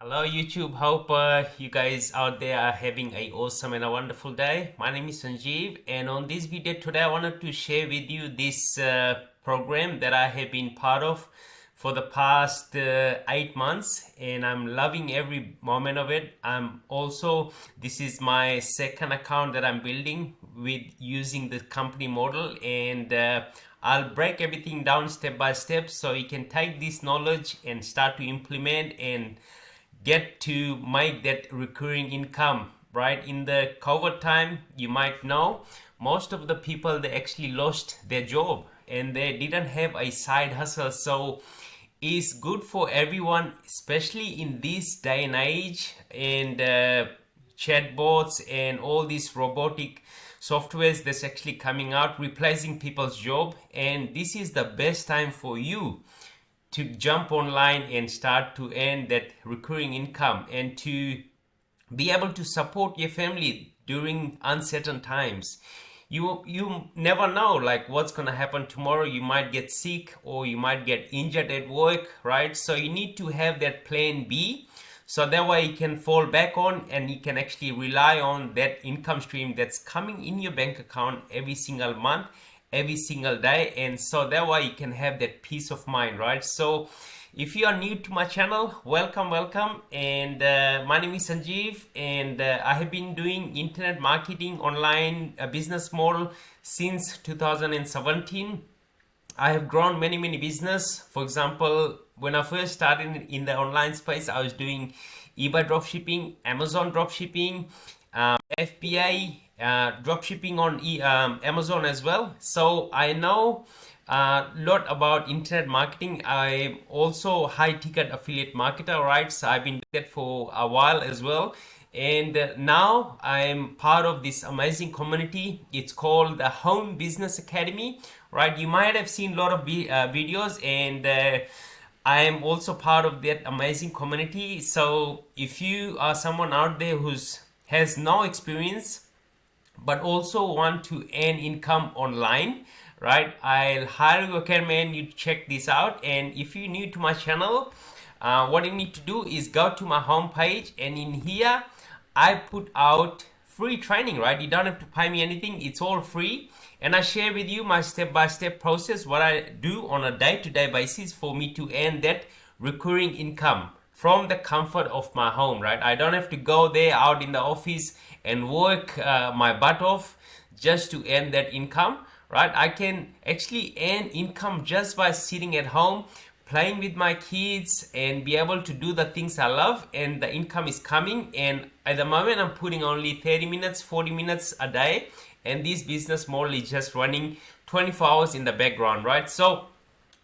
Hello YouTube, hope you guys out there are having a awesome and a wonderful day. My name is Sanjeev, and on this video today I wanted to share with you this program that I have been part of for the past 8 months, and I'm loving every moment of it. This is my second account that I'm building with using the company model, and I'll break everything down step by step so you can take this knowledge and start to implement and get to make that recurring income. Right, in the COVID time, you might know most of the people, they actually lost their job and they didn't have a side hustle. So it's good for everyone, especially in this day and age, and chatbots and all these robotic softwares that's actually coming out replacing people's job. And this is the best time for you to jump online and start to earn that recurring income and to be able to support your family during uncertain times. You never know like what's gonna happen tomorrow. You might get sick or you might get injured at work, right? So you need to have that plan B, so that way you can fall back on and you can actually rely on that income stream that's coming in your bank account every single month, every single day, and so that way you can have that peace of mind, right? So if you are new to my channel, welcome, and my name is Sanjeev, and I have been doing internet marketing online business model since 2017. I have grown many business. For example, when I first started in the online space, I was doing eBay dropshipping, Amazon dropshipping, FBA dropshipping on Amazon as well. So I know a lot about internet marketing. I'm also high ticket affiliate marketer, right? So I've been doing that for a while as well. And now I'm part of this amazing community. It's called the Home Business Academy, right? You might have seen a lot of videos, and I am also part of that amazing community. So if you are someone out there who's has no experience but also want to earn income online, right, I'll highly recommend you to check this out. And if you're new to my channel, what you need to do is go to my homepage, and in here I put out free training, right? You don't have to pay me anything, it's all free, and I share with you my step-by-step process, what I do on a day-to-day basis for me to earn that recurring income from the comfort of my home, right? I don't have to go there out in the office and work my butt off just to earn that income, right? I can actually earn income just by sitting at home, playing with my kids, and be able to do the things I love, and the income is coming. And at the moment I'm putting only 30 minutes, 40 minutes a day, and this business model is just running 24 hours in the background, right? So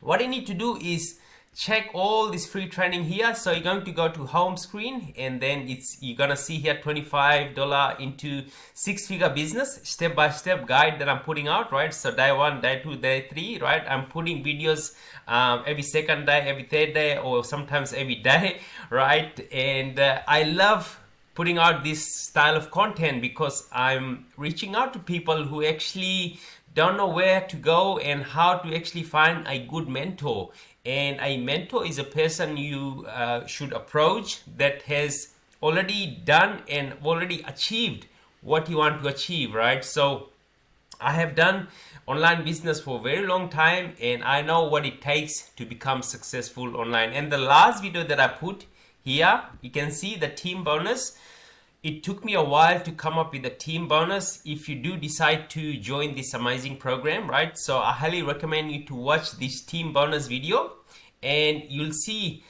what you need to do is check all this free training here. So you're going to go to home screen, and then you're gonna see here $25 into six-figure business step-by-step guide that I'm putting out, right? So day 1, day 2, day 3, right? I'm putting videos every second day, every third day, or sometimes every day, right? And I love putting out this style of content because I'm reaching out to people who actually don't know where to go and how to actually find a good mentor. And a mentor is a person you should approach that has already done and already achieved what you want to achieve, right? So I have done online business for a very long time, and I know what it takes to become successful online. And the last video that I put here, you can see the team bonus. It took me a while to come up with a team bonus if you do decide to join this amazing program, right? So I highly recommend you to watch this team bonus video, and you'll see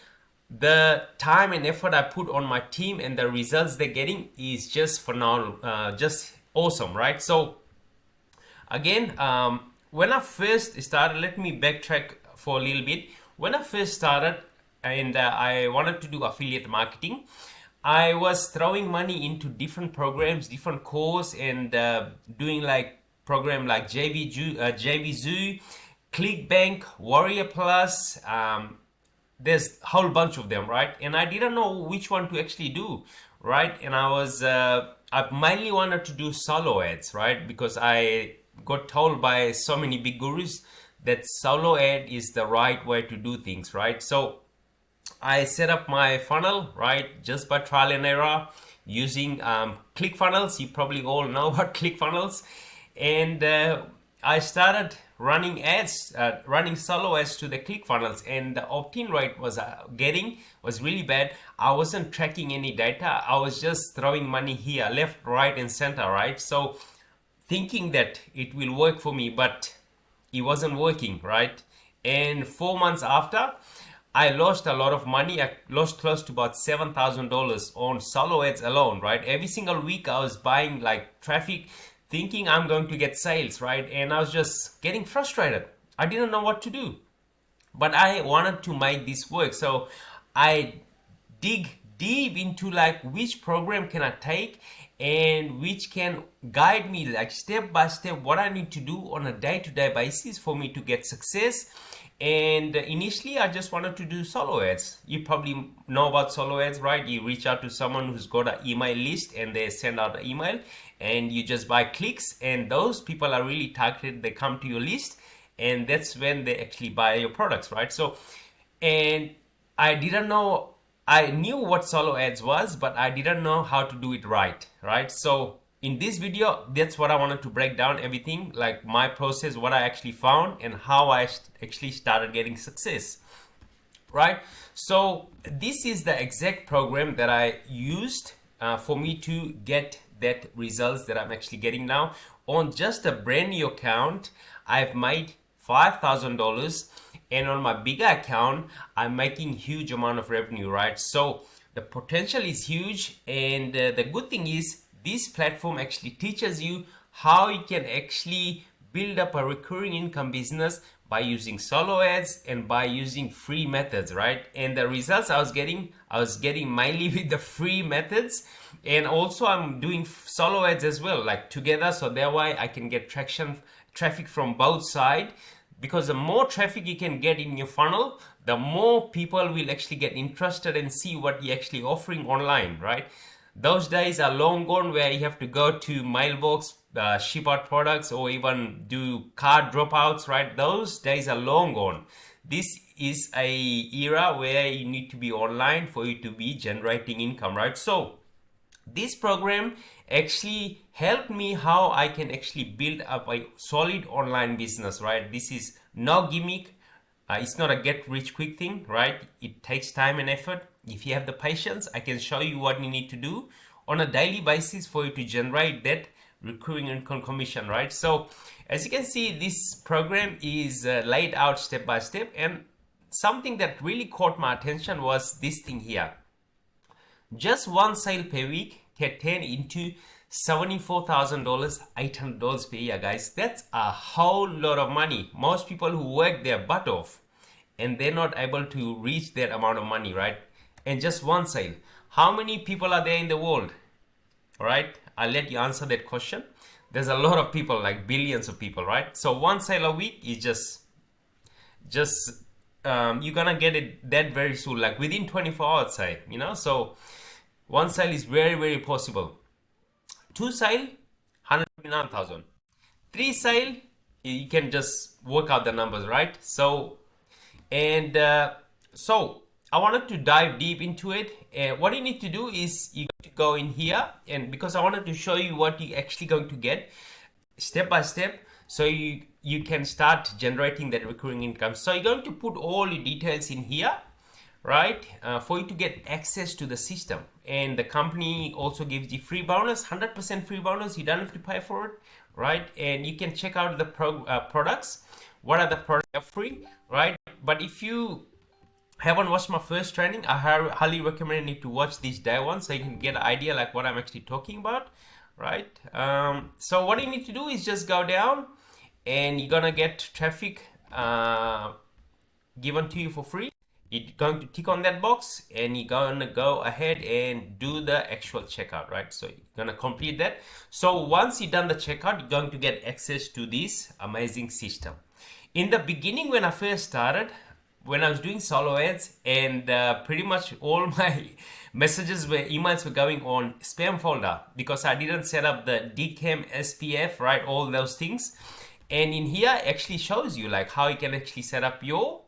the time and effort I put on my team, and the results they're getting is just phenomenal, just awesome, right? So again, when I first started, let me backtrack for a little bit. When I first started and I wanted to do affiliate marketing, I was throwing money into different programs, different courses, and doing like program like JVZoo, ClickBank, Warrior Plus. There's a whole bunch of them, right? And I didn't know which one to actually do, right? And I mainly wanted to do solo ads, right? Because I got told by so many big gurus that solo ad is the right way to do things, right? So I set up my funnel, right, just by trial and error using ClickFunnels. You probably all know about ClickFunnels. And I started running ads, running solo ads to the ClickFunnels, and the opt-in rate was was really bad. I wasn't tracking any data. I was just throwing money here, left, right, and center, right? So thinking that it will work for me, but it wasn't working, right? And 4 months after, I lost a lot of money. I lost close to about $7,000 on solo ads alone, right? Every single week I was buying like traffic, thinking I'm going to get sales, right? And I was just getting frustrated. I didn't know what to do, but I wanted to make this work. So I dig deep into like which program can I take and which can guide me like step by step what I need to do on a day-to-day basis for me to get success. And initially I just wanted to do solo ads. You probably know about solo ads, right? You reach out to someone who's got an email list and they send out an email and you just buy clicks, and those people are really targeted. They come to your list and that's when they actually buy your products, right? So, and I didn't know, I knew what solo ads was, but I didn't know how to do it right? So in this video, that's what I wanted to break down everything, like my process, what I actually found, and how I actually started getting success, right? So this is the exact program that I used for me to get that results that I'm actually getting now. On just a brand new account, I've made $5,000, and on my bigger account, I'm making huge amount of revenue, right? So the potential is huge, and the good thing is this platform actually teaches you how you can actually build up a recurring income business by using solo ads and by using free methods, right? And the results I was getting mainly with the free methods, and also I'm doing solo ads as well, like together, so that way I can get traffic from both sides. Because the more traffic you can get in your funnel, the more people will actually get interested and see what you're actually offering online, right? Those days are long gone where you have to go to mailbox, ship out products, or even do card dropouts, right? Those days are long gone. This is a era where you need to be online for you to be generating income, right? So this program actually helped me how I can actually build up a solid online business, right? This is no gimmick. It's not a get rich quick thing, right? It takes time and effort. If you have the patience, I can show you what you need to do on a daily basis for you to generate that recurring income commission, right? So as you can see, this program is laid out step by step, and something that really caught my attention was this thing here. Just one sale per week can turn into $74,000, $800 per year, guys. That's a whole lot of money. Most people who work their butt off and they're not able to reach that amount of money, right? And just one sale. How many people are there in the world? All right, I'll let you answer that question. There's a lot of people, like billions of people, right? So one sale a week is just you're gonna get it that very soon, like within 24 hours, say, you know. So one sale is very, very possible. Two sale, 159,000. Three sale, you can just work out the numbers, right? So, and so I wanted to dive deep into it. And what you need to do is you got to go in here, and because I wanted to show you what you're actually going to get step by step, so you can start generating that recurring income. So you're going to put all your details in here, right? For you to get access to the system. And the company also gives you free bonus, 100% free bonus. You don't have to pay for it, right? And you can check out the products. What are the products that are free, right? But if you haven't watched my first training, I highly recommend you to watch this day one, so you can get an idea like what I'm actually talking about, right? So what you need to do is just go down, and you're gonna get traffic given to you for free. You're going to tick on that box, and you're gonna go ahead and do the actual checkout, right? So you're gonna complete that. So once you've done the checkout, you're going to get access to this amazing system. In the beginning, when I first started, when I was doing solo ads, and pretty much all my emails were going on spam folder, because I didn't set up the DKIM, SPF, right? All those things. And in here actually shows you like how you can actually set up your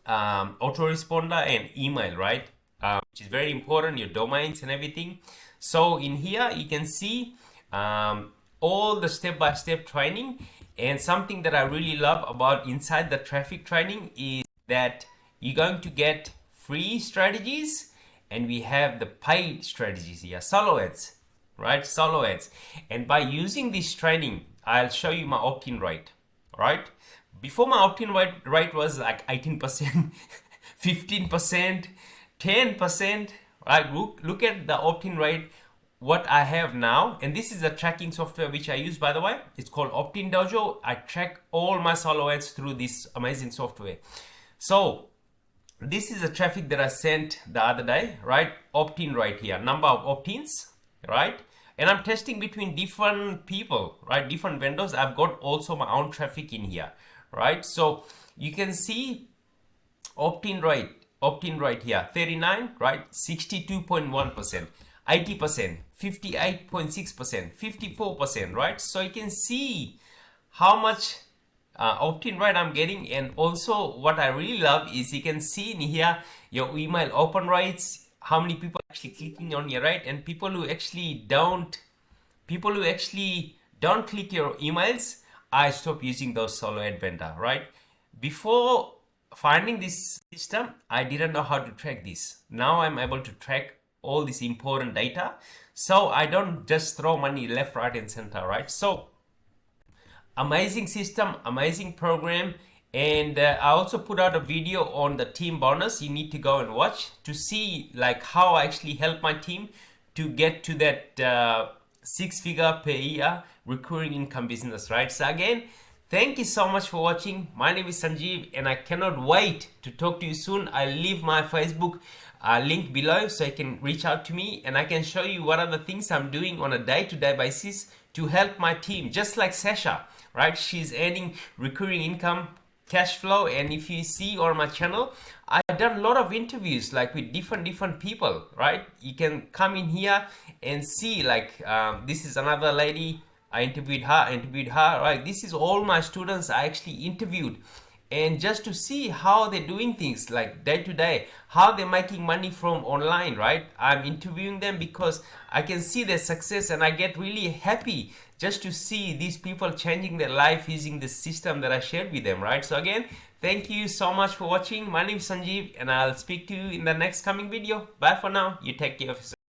autoresponder and email, right? Which is very important, your domains and everything. So in here you can see all the step-by-step training. And something that I really love about inside the traffic training is that you're going to get free strategies, and we have the paid strategies here, solo ads, right? Solo ads. And by using this training, I'll show you my opt-in rate, right? Before, my opt-in rate was like 18%, 15%, 10%, right? Look at the opt-in rate what I have now, and this is the tracking software which I use, by the way. It's called Optindojo. I track all my solo ads through this amazing software. So this is the traffic that I sent the other day, right? Opt-in right here, number of opt-ins, right? And I'm testing between different people, right? Different vendors. I've got also my own traffic in here, right? So you can see opt-in right here, 39, right? 62.1%. 80%, 58.6%, 54%, right? So you can see how much opt-in rate I'm getting. And also what I really love is you can see in here your email open rates, how many people are actually clicking on your, right? And people who actually don't click your emails, I stop using those solo ad vendor, right? Before finding this system, I didn't know how to track this. Now I'm able to track all this important data, so I don't just throw money left, right, and center, right? So amazing system, amazing program. And I also put out a video on the team bonus. You need to go and watch to see like how I actually help my team to get to that 6-figure per year recurring income business, right? So again, thank you so much for watching. My name is Sanjeev, and I cannot wait to talk to you soon. I'll leave my Facebook link below so you can reach out to me, and I can show you what are the things I'm doing on a day-to-day basis to help my team, just like Sasha, right? She's earning recurring income, cash flow. And if you see on my channel, I've done a lot of interviews like with different people, right? You can come in here and see like this is another lady. I interviewed her, right? This is all my students I actually interviewed, and just to see how they're doing things like day to day, how they're making money from online, right? I'm interviewing them because I can see their success, and I get really happy just to see these people changing their life using the system that I shared with them, right? So again, thank you so much for watching. My name is Sanjeev, and I'll speak to you in the next coming video. Bye for now. You take care of yourself.